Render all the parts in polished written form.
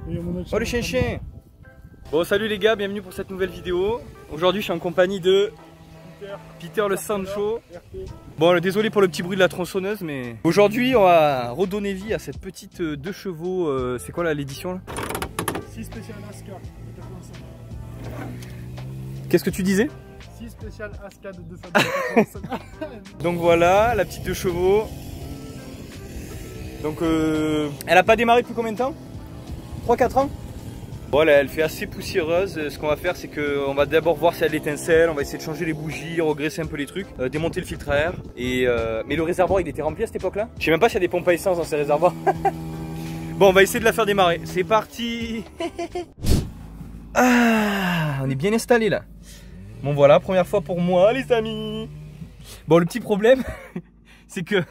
Oh le chien. Bon salut les gars, bienvenue pour cette nouvelle vidéo. Aujourd'hui je suis en compagnie de Peter le Sancho. Bon désolé pour le petit bruit de la tronçonneuse, mais aujourd'hui on va redonner vie à cette petite 2 chevaux. C'est quoi là l'édition là? 6 spécial Asca. Qu'est-ce que tu disais? 6 spécial Asca de 285. Donc voilà la petite 2 chevaux. Donc elle a pas démarré depuis combien de temps? 3-4 ans? Bon là, elle fait assez poussiéreuse. Ce qu'on va faire c'est qu'on va d'abord voir si elle étincelle. On va essayer de changer les bougies, regresser un peu les trucs, démonter le filtre à air. Mais le réservoir il était rempli à cette époque là. Je sais même pas s'il y a des pompes à essence dans ces réservoirs. Bon on va essayer de la faire démarrer. C'est parti. Ah, on est bien installé là. Bon voilà, première fois pour moi les amis. Bon le petit problème c'est que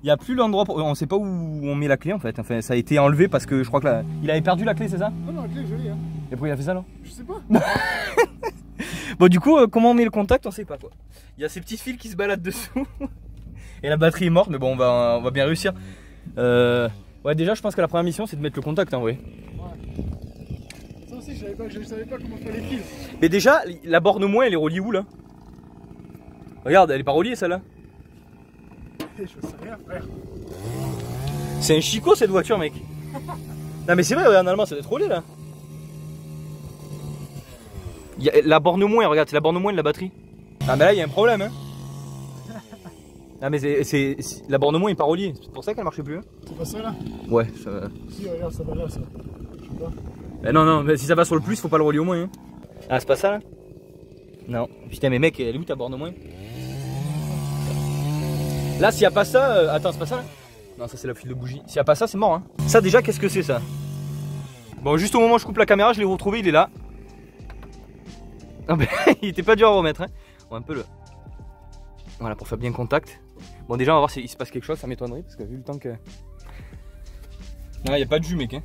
il n'y a plus l'endroit pour... On sait pas où on met la clé en fait. Enfin ça a été enlevé parce que je crois que là... Il avait perdu la clé, c'est ça? Non, la clé je l'ai. Hein. Et pourquoi il a fait ça alors? Je sais pas. Bon du coup comment on met le contact on sait pas quoi. Il y a ces petits fils qui se baladent dessous. Et la batterie est morte mais bon on va bien réussir. Ouais déjà je pense que la première mission c'est de mettre le contact en vrai. Ouais. Ça aussi je savais pas comment faire les fils. Mais déjà la borne moins elle est reliée où là? Regarde elle est pas reliée celle-là. Je sais rien frère. C'est un chicot cette voiture mec. Non mais c'est vrai, regarde, en allemand ça doit être roulé là. Il y a la borne moins, regarde, c'est la borne moins de la batterie. Ah mais là il y a un problème hein. Ah mais la borne moins est pas reliée, c'est pour ça qu'elle marche plus hein. C'est pas ça là? Ouais ça va. Si regarde ça va là ça. Je sais pas. Non mais si ça va sur le plus faut pas le relier au moins hein. Ah c'est pas ça là? Non. Putain mais mec elle est où ta borne moins? Là s'il y a pas ça, attends c'est pas ça là? Non ça c'est la file de bougie. S'il y a pas ça c'est mort hein. Ça déjà qu'est-ce que c'est ça? Bon juste au moment où je coupe la caméra je l'ai retrouvé, il est là. Ah ben il était pas dur à remettre hein. Bon, un peu le... Voilà pour faire bien contact. Bon déjà on va voir s'il se passe quelque chose, ça m'étonnerait parce que vu le temps que... Non il n'y a pas de jus mec hein.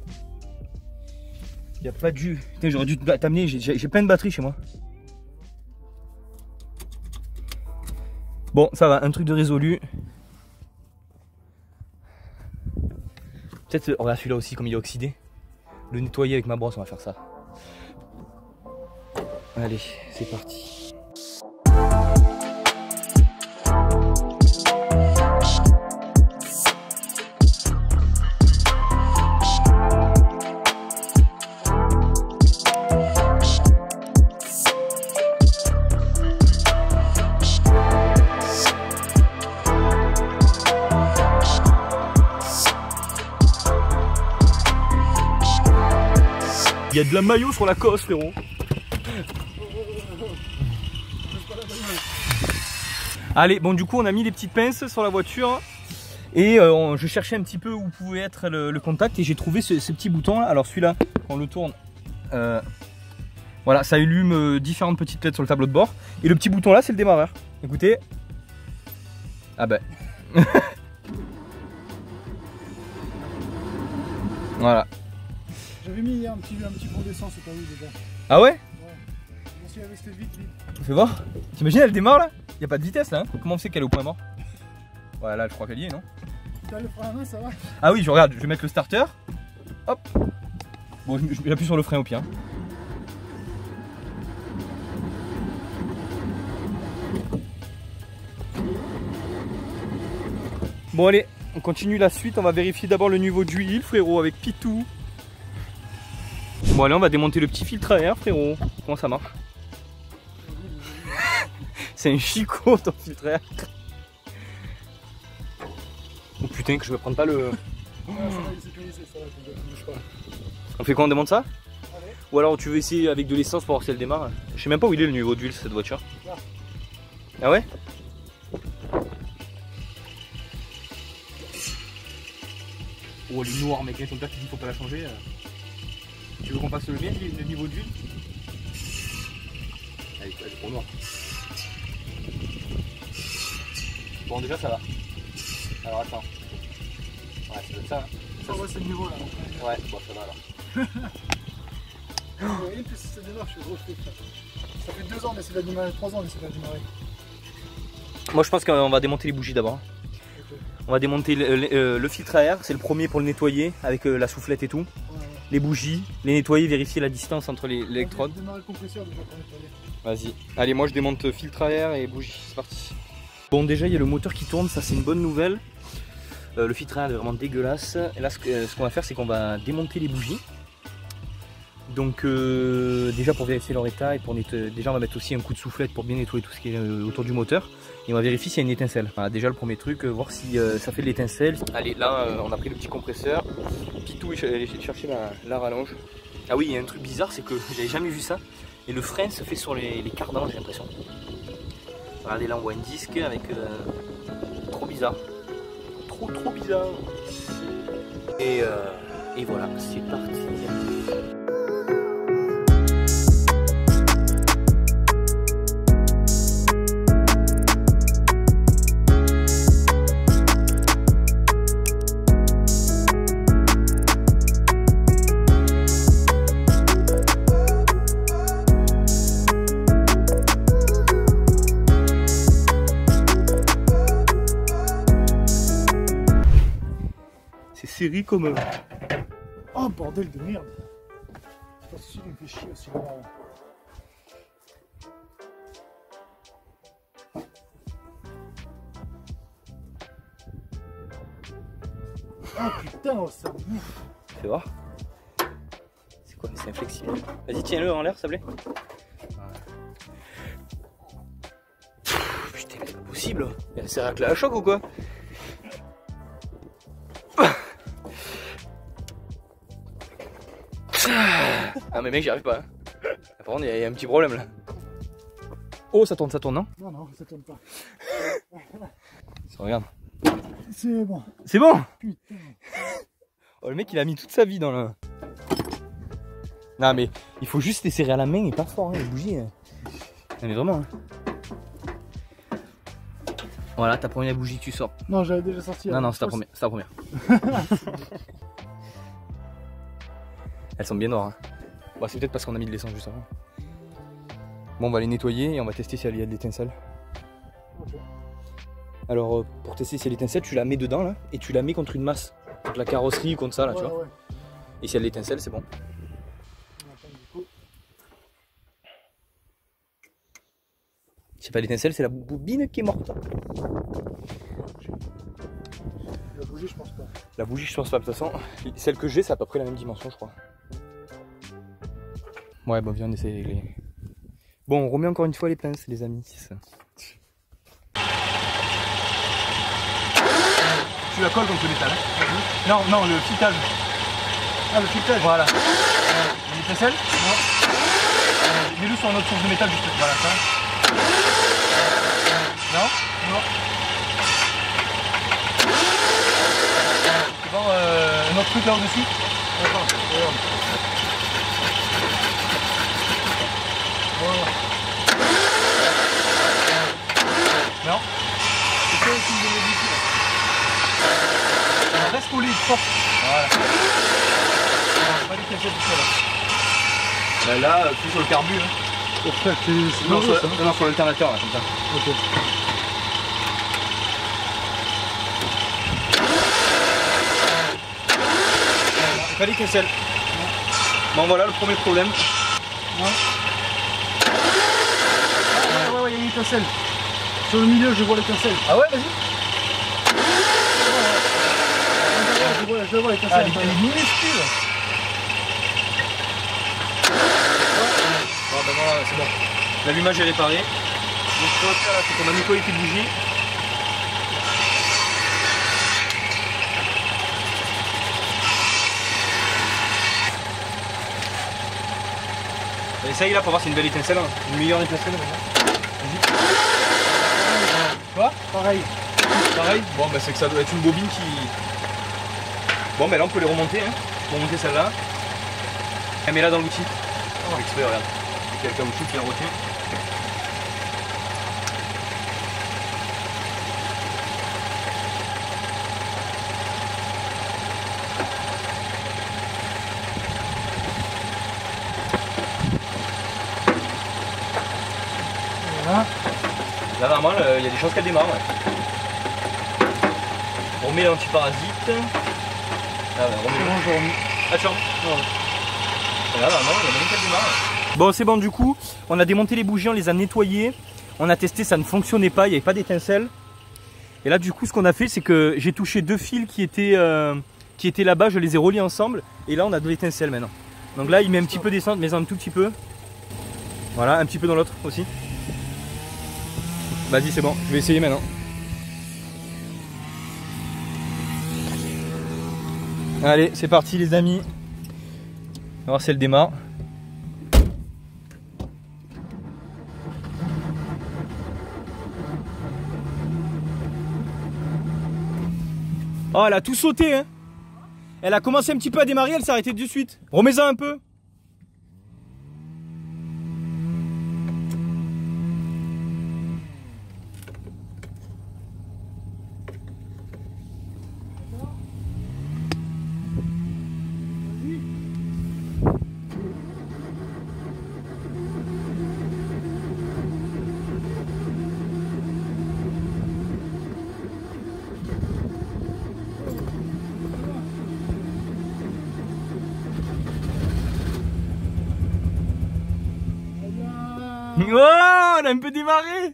Il n'y a pas de jus. Putain j'aurais dû t'amener, j'ai plein de batteries chez moi. Bon ça va, un truc de résolu. Peut-être, regarde celui-là aussi comme il est oxydé. Le nettoyer avec ma brosse, on va faire ça. Allez, c'est parti. Il y a de la maillot sur la cosse frérot. Allez bon du coup on a mis les petites pinces sur la voiture. Et je cherchais un petit peu où pouvait être le contact. Et j'ai trouvé ce petit bouton là. Alors celui-là quand on le tourne voilà ça allume différentes petites LED sur le tableau de bord. Et le petit bouton là c'est le démarreur. Écoutez. Ah ben voilà. J'avais mis un petit fond d'essence au cas où déjà. Ah ouais? Ouais. Je me suis investi vite. Fais voir. T'imagines elle démarre là? Y a pas de vitesse là hein. Comment on sait qu'elle est au point mort? Ouais là je crois qu'elle y est non? Tu as le frein à main ça va? Ah oui je regarde, je vais mettre le starter. Hop. Bon j'appuie sur le frein au pire. Bon allez, on continue la suite, on va vérifier d'abord le niveau d'huile frérot avec Pitou. Bon allez on va démonter le petit filtre à air frérot. Comment ça marche? C'est un chicot ton filtre à air. Oh putain que je vais prendre pas le... On fait quoi, on démonte ça? Allez. Ou alors tu veux essayer avec de l'essence pour voir si elle démarre? Je sais même pas où il est le niveau d'huile cette voiture. Là. Ah ouais? Oh elle est noire mec, ton père qui dit faut pas la changer. Tu veux qu'on fasse le bien le niveau d'huile? Elle est trop noire. Bon déjà ça va. Alors attends. Ouais ça doit être ça. Ça ouais c'est le niveau là. Ouais bon ça va alors. Vous voyez que si ça démarre je suis gros fric. Ça fait 2 ans mais c'est la démarrer, 3 ans mais c'est la démarrer. Moi je pense qu'on va démonter les bougies d'abord. Okay. On va démonter le filtre à air, c'est le premier pour le nettoyer avec la soufflette et tout. Ouais. les bougies, les nettoyer, vérifier la distance entre les électrodes. Démarrer le compresseur déjà pour nettoyer. Vas-y, allez, moi je démonte filtre à air et bougie, c'est parti. Bon, déjà il y a le moteur qui tourne, ça c'est une bonne nouvelle. Le filtre à air est vraiment dégueulasse. Et là, ce qu'on va faire, c'est qu'on va démonter les bougies. Donc déjà pour vérifier leur état et pour déjà on va mettre aussi un coup de soufflette pour bien nettoyer tout ce qui est autour du moteur. Et on va vérifier s'il y a une étincelle. Voilà, déjà le premier truc, voir si ça fait de l'étincelle. Allez, là on a pris le petit compresseur. Pitou est allé chercher la rallonge. Ah oui, il y a un truc bizarre, c'est que j'avais jamais vu ça. Et le frein se fait sur les cardans, j'ai l'impression. Regardez, là on voit un disque avec... trop bizarre. Trop bizarre. Et voilà, c'est parti. C'est serré comme... Oh bordel de merde. C'est pas celui qui me fait chier aussi là. Oh putain, oh, ça me bouffe. Fais voir. C'est quoi? C'est inflexible. Vas-y, tiens-le en l'air, s'il te plaît. Putain, mais c'est pas possible. Elle s'est raclée à choc ou quoi? Ah mais mec, j'y arrive pas. Par contre, il y a un petit problème là. Oh, ça tourne, non? Non, ça tourne pas. Ça regarde. C'est bon. C'est bon? Putain. Oh, le mec, il a mis toute sa vie dans le... Non mais, il faut juste les serrer à la main et pas fort, hein, les bougies. Non mais vraiment. Hein. Voilà, ta première bougie que tu sors. Non, j'avais déjà sorti. Non, c'est ta première. C'est ta première. Elles sont bien noires. Hein. Bon, c'est peut-être parce qu'on a mis de l'essence juste avant. Bon, on va les nettoyer et on va tester s'il y a de l'étincelle. Okay. Alors, pour tester s'il y a de l'étincelle, tu la mets dedans là et tu la mets contre une masse. Contre la carrosserie ou contre ça là, tu vois. Ouais. Et s'il y a de l'étincelle, c'est bon. C'est pas l'étincelle, c'est la bobine qui est morte. La bougie, je pense pas. La bougie, je pense pas. De toute façon, celle que j'ai, c'est à peu près la même dimension, je crois. Ouais, bon, viens, on essaie de régler. Bon, on remet encore une fois les pinces, les amis. Tu la colles contre le métal. Hein. Non, le filetage. Ah, le filetage. Voilà. L'étincelle? Non. Mets-le sur une autre source de métal, juste. Voilà, ça. Non? Tu peux voir un autre truc là au-dessus? Attends, regarde. Voilà. Non? C'est ça aussi de l'édition. Reste collé, fort. Voilà. Pas les cachettes du sol. Bah là, plus sur le carbu. Hein. Oh frère, c'est Non, ça. non, sur l'alternateur, là, comme ça. Ok. Pas l'étincelle. Bon, voilà le premier problème. Ouais, il y a une étincelle. Sur le milieu, je vois l'étincelle. Ah ouais, vas-y. Je vois l'étincelle. Ah, elle est minuscule. Bon, ben voilà, c'est bon. L'allumage est réparé. Donc, ce qu'on va faire là, c'est qu'on va nettoyer tes bougies. Essaye là pour voir si c'est une belle étincelle, hein. Une meilleure étincelle. Vas-y. Quoi? Pareil. Pareil. Bon bah c'est que ça doit être une bobine qui... Bon bah là on peut les remonter, hein. Pour remonter celle-là. Elle met là dans l'outil. Oh, exprès, regarde. Il y a le caoutchouc qui la retient. Voilà. Là normalement il y a des chances qu'elle démarre. Ouais. On remet l'antiparasite. Ah, ouais, on remet. La chambre. Non. Là, non, il y a même qu'elle démarre. Bon, c'est bon, du coup, on a démonté les bougies, on les a nettoyées. On a testé, ça ne fonctionnait pas, il n'y avait pas d'étincelle. Et là, du coup, ce qu'on a fait, c'est que j'ai touché 2 fils qui étaient là-bas, je les ai reliés ensemble. Et là, on a de l'étincelle maintenant. Donc là, il met un petit peu d'essence, mais un tout petit peu. Voilà, un petit peu dans l'autre aussi. Vas-y, c'est bon, je vais essayer maintenant. Allez, c'est parti les amis. On va voir si elle démarre. Oh, elle a tout sauté, hein. Elle a commencé un petit peu à démarrer, elle s'est arrêtée de suite. Remets-en un peu. Oh, elle a un peu démarré.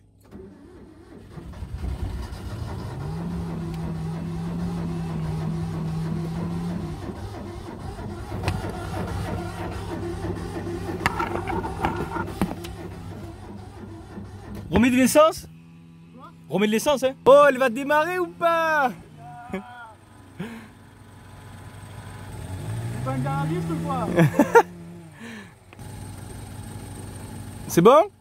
Remets de l'essence. Remets de l'essence, hein. Oh, elle va démarrer ou pas? C'est pas un garagiste ou quoi? C'est bon?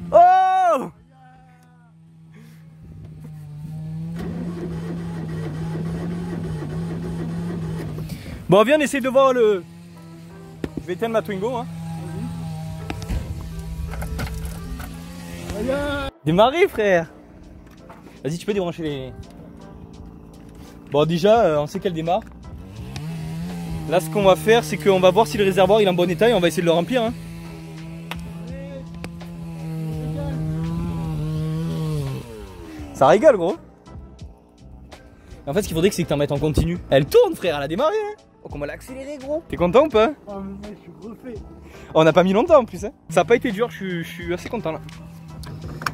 Oh! Bon, viens, on essaie de voir le... Je vais éteindre ma Twingo, hein. Démarrer, frère. Vas-y, tu peux débrancher les... Bon, déjà, on sait qu'elle démarre. Là, ce qu'on va faire, c'est qu'on va voir si le réservoir il est en bon état et on va essayer de le remplir, hein. Ça rigole, gros. En fait, ce qu'il faudrait, c'est que t'en mettes en continu. Elle tourne, frère, elle a démarré, hein. Oh, comment elle a accéléré, gros. T'es content ou pas? Oh, mais mec, je suis refait. On n'a pas mis longtemps en plus, hein. Ça n'a pas été dur, je suis assez content là.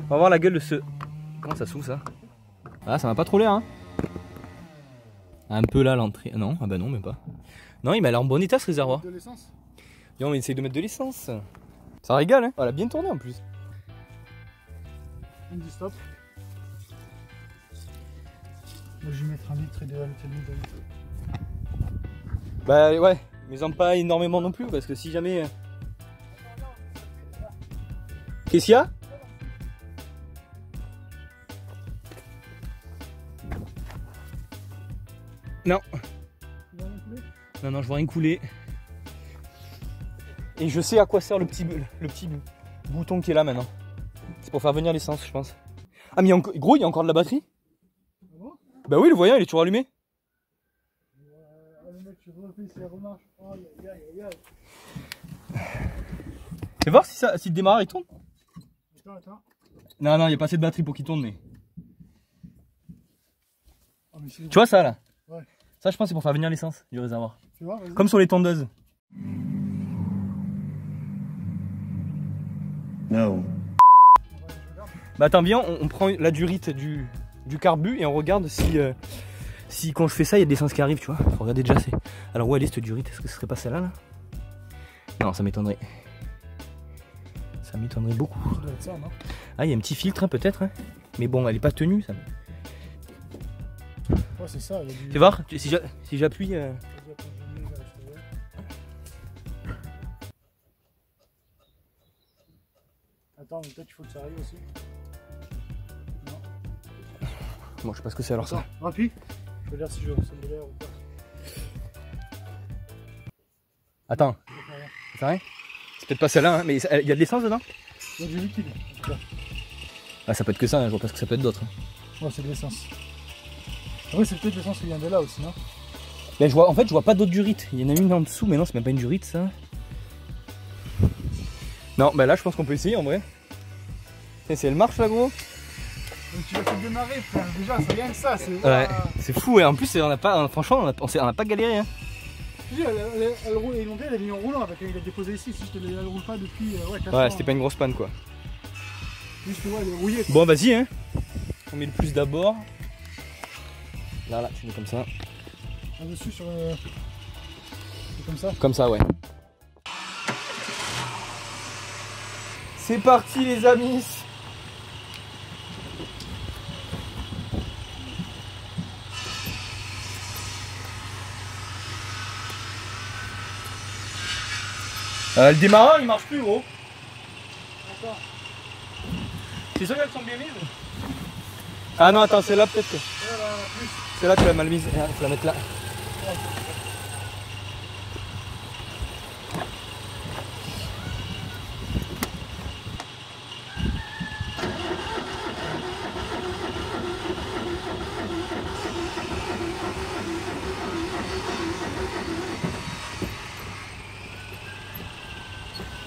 On va voir la gueule de ce... Comment ça s'ouvre ça? Ah, ça m'a pas trop l'air, hein. Un peu là l'entrée. Non, ah bah non, même pas. Non, il m'a l'air en bon état ce réservoir. De l'essence? Viens, on essaye de mettre de l'essence. Ça régale, hein. Oh, elle a bien tourné en plus. On dit stop. Moi, je vais mettre un litre et de Bah ouais, mais en pas énormément non plus parce que si jamais... Qu'est-ce qu'il y a? Non. Non, non, je vois rien couler. Et je sais à quoi sert le petit bouton qui est là maintenant. C'est pour faire venir l'essence, je pense. Ah, mais gros, il y a encore de la batterie? Bah oui, le voyant, il est toujours allumé. Le mec, je refais, ça remarche. Aïe, aïe, aïe, aïe. Fais voir si le démarreur il tourne. Attends. Non, non, il n'y a pas assez de batterie pour qu'il tourne, mais... Oh, mais tu vois ça là? Ouais. Ça, je pense, c'est pour faire venir l'essence du réservoir. Tu vois, comme sur les tondeuses. No. Bah attends, viens, on prend la durite du carbu et on regarde si quand je fais ça, il y a de l'essence qui arrive, tu vois. Faut regarder déjà. Alors où elle est cette durite? Est-ce que ce serait pas celle-là là? Non, ça m'étonnerait. Ça m'étonnerait beaucoup. ça doit être ça, non? Ah, il y a un petit filtre hein, peut-être, hein. Mais bon, elle est pas tenue ça. Ouais, c'est ça. Du... Fais voir, si j'appuie... Attends, mais peut-être qu'il faut que ça arrive aussi. Non. Bon, je sais pas ce que c'est alors ça. Rapide. Je veux dire si je sens de l'air ou pas. Attends. C'est vrai? C'est peut-être pas celle-là, hein, mais il y a de l'essence dedans? Il y a du liquide en tout cas. Ah, ça peut être que ça, hein, je vois pas ce que ça peut être d'autre. Ouais, c'est de l'essence. Oui, c'est peut-être l'essence qui vient de là aussi, non? Mais en fait, je vois pas d'autres durites. Il y en a une en dessous, mais non, c'est même pas une durite ça. Non, bah là, je pense qu'on peut essayer en vrai. Et si elle marche là, gros? Donc, tu vas te démarrer, frère. Déjà, c'est rien que ça. Ouais, c'est fou, et en plus, on a pas, franchement, on a pas galéré. Hein. Je dis, elle roule, ils l'ont fait, elle est venue en roulant, il a déposé ici. Si je te elle roule pas depuis 4 ans. Ouais, c'était pas une grosse panne quoi. Juste que ouais, elle est rouillée. Bon, vas-y, hein. On met le plus d'abord. Là, tu mets comme ça. Dessus sur le. Comme ça. Comme ça, ouais. C'est parti, les amis. Le démarrant il marche plus, gros. D'accord. C'est sûr qu'elles sont bien mises? Ah non, attends, c'est là peut-être que. C'est là que tu l'as mal mise. Il faut la mettre là.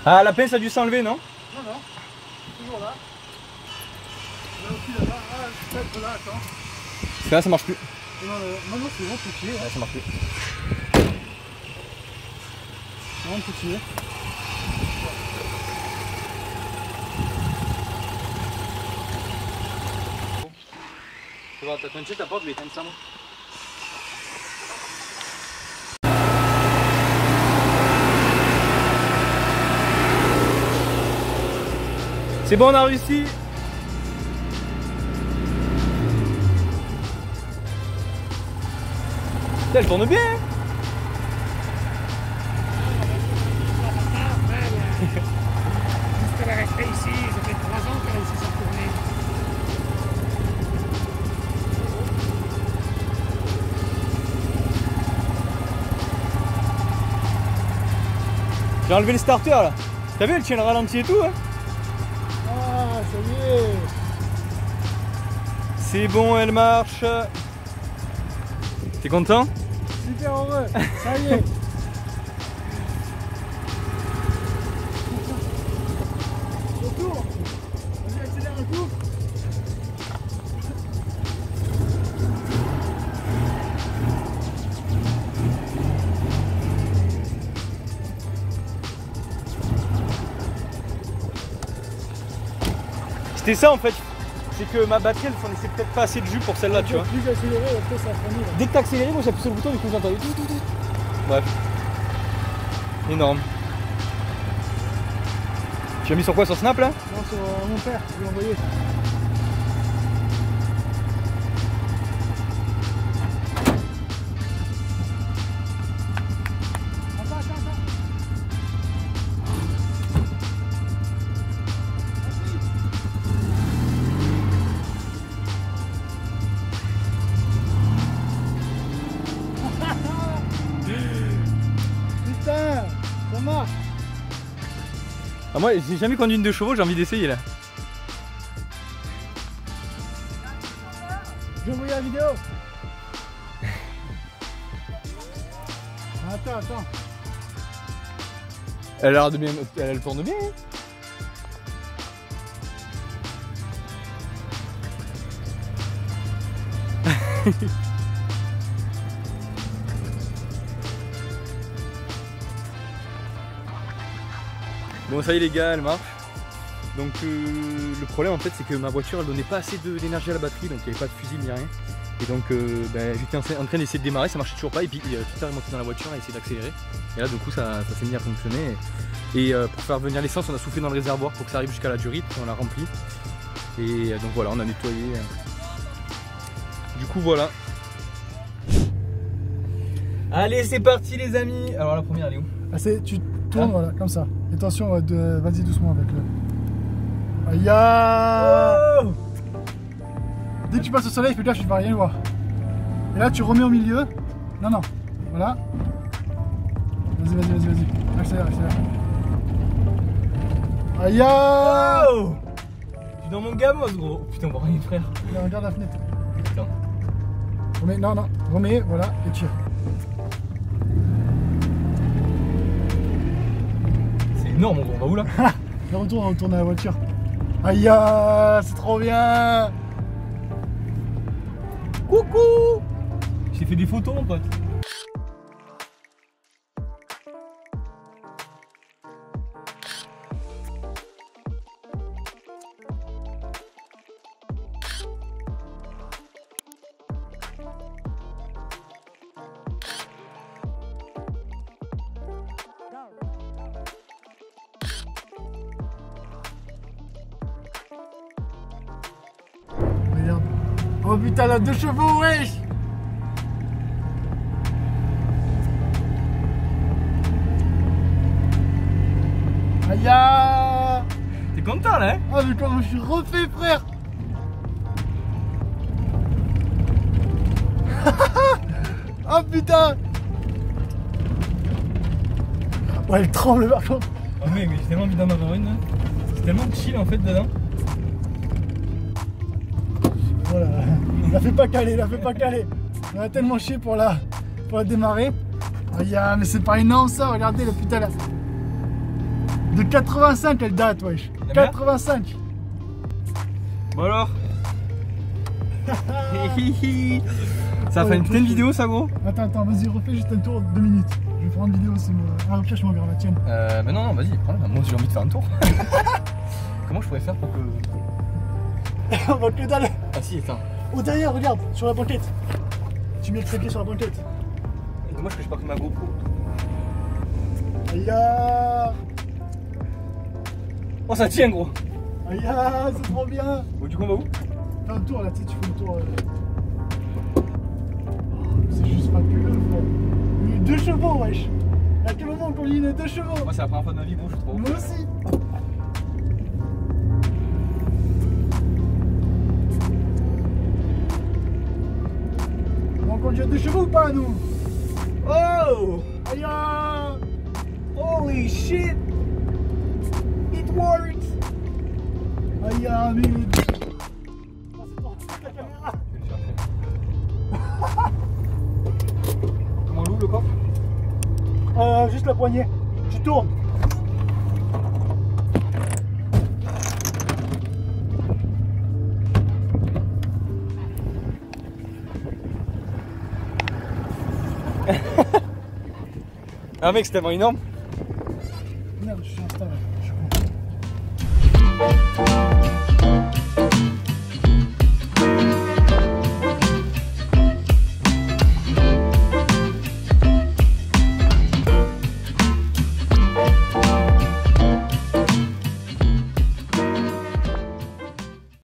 Ah, la pince a dû s'enlever, non? Non, non. Toujours là. Là aussi, là-bas. Ah, peut-être là, attends. Parce que là, ça marche plus. Non, non, c'est bon, tout tuer. Ouais, ça marche plus. C'est bon, tout tuer. Tu vois, t'as touché ta porte, je vais éteindre ça, moi. C'est bon, on a réussi. Putain, elle tourne bien. Hein. Elle est restée ici, ça fait 3 ans qu'elle a réussi à tourner. J'ai enlevé le starter là. T'as vu, elle tient le ralenti et tout. Hein. Ah, ça y est. C'est bon, elle marche. T'es content? Super heureux. Ça y est. Retour. Vas-y, accélère un coup. C'était ça en fait. C'est que ma batterie elle fournissait peut-être pas assez de jus pour celle-là, tu vois. Plus accéléré, après ça a fini. Dès que t'as accéléré, moi j'appuie sur le bouton, du coup j'entendais tout. Bref. Énorme. Tu as mis sur quoi? Sur Snap là? Non, sur mon père, je lui ai envoyé. Putain, ça marche. Ah, moi j'ai jamais conduit une 2 chevaux, j'ai envie d'essayer là. Je vais envoyer la vidéo. Attends. Elle a l'air de bien. Elle tourne bien. Hein. Bon, ça y est les gars, elle marche. Donc le problème en fait c'est que ma voiture elle donnait pas assez d'énergie à la batterie, donc il n'y avait pas de fusible ni rien. Et donc j'étais en train d'essayer de démarrer, ça marchait toujours pas, et puis tout est remonté dans la voiture et essayer d'accélérer. Et là du coup ça s'est mis à fonctionner. Et pour faire venir l'essence on a soufflé dans le réservoir pour que ça arrive jusqu'à la durite, on l'a rempli. Et donc voilà, on a nettoyé. Du coup voilà. Allez c'est parti les amis. Alors la première elle est où? Ah, tu tournes, voilà, comme ça. Attention, vas-y doucement avec le. Aïe! Oh, dès que tu passes au soleil, fais gaffe, tu vas rien voir. Et là, tu remets au milieu. Non, voilà. Vas-y. Accélère. Aïe ah. Oh, je suis dans mon gamos gros. Oh, putain on voit rien frère. Là, regarde la fenêtre. Putain. Remets, non, remets, voilà, et tire. C'est énorme gros, on va où là? On retourne à la voiture. Aïe ah, c'est trop bien. Coucou. J'ai fait des photos mon pote. Regarde. Oh putain, la 2 chevaux, wesh. Aïe ah. T'es content là hein? Ah mais comment je suis refait frère. Oh putain. Ouais elle tremble par contre. Oh mec mais j'ai tellement envie d'en avoir une là. C'est tellement chill en fait dedans. Voilà. La fais pas caler. On a tellement chié pour la démarrer. Aïe ah, mais c'est pas énorme ça, regardez le putain là. De 85 elle date wesh. La merde. 85. Bon alors. Ça a fait une putain de vidéo ça gros. Attends, vas-y refais juste un tour de 2 minutes. Je vais prendre une vidéo aussi. Ah ok je m'enverrai la tienne. Mais non vas-y prends-la, moi j'ai envie de faire un tour. Comment je pourrais faire pour que... On va que dalle. Ah si attends. Oh derrière regarde, sur la banquette. Tu mets le trépied sur la banquette. Dommage que je pas pris ma GoPro. Aïe ah. Oh ça tient gros. Aïe ah, c'est trop bien. Bon du coup on va où? Fais un tour là, tu sais, tu fais le tour. Oh, c'est juste fabuleux frère. Mais 2 chevaux wesh. À quel moment on conduit une 2 chevaux? Moi c'est la première fois de ma vie gros je trouve. Moi aussi. On conduit à 2 chevaux ou pas nous? Oh! Aïe ah. Holy shit! It works! Aïe ah, mais... Oh, c'est pour la caméra. Je vais le chercher. Comment on l'ouvre le coffre? Juste la poignée. Tu tournes. Ah mec c'est tellement énorme. Merde, je suis installé. Je suis con.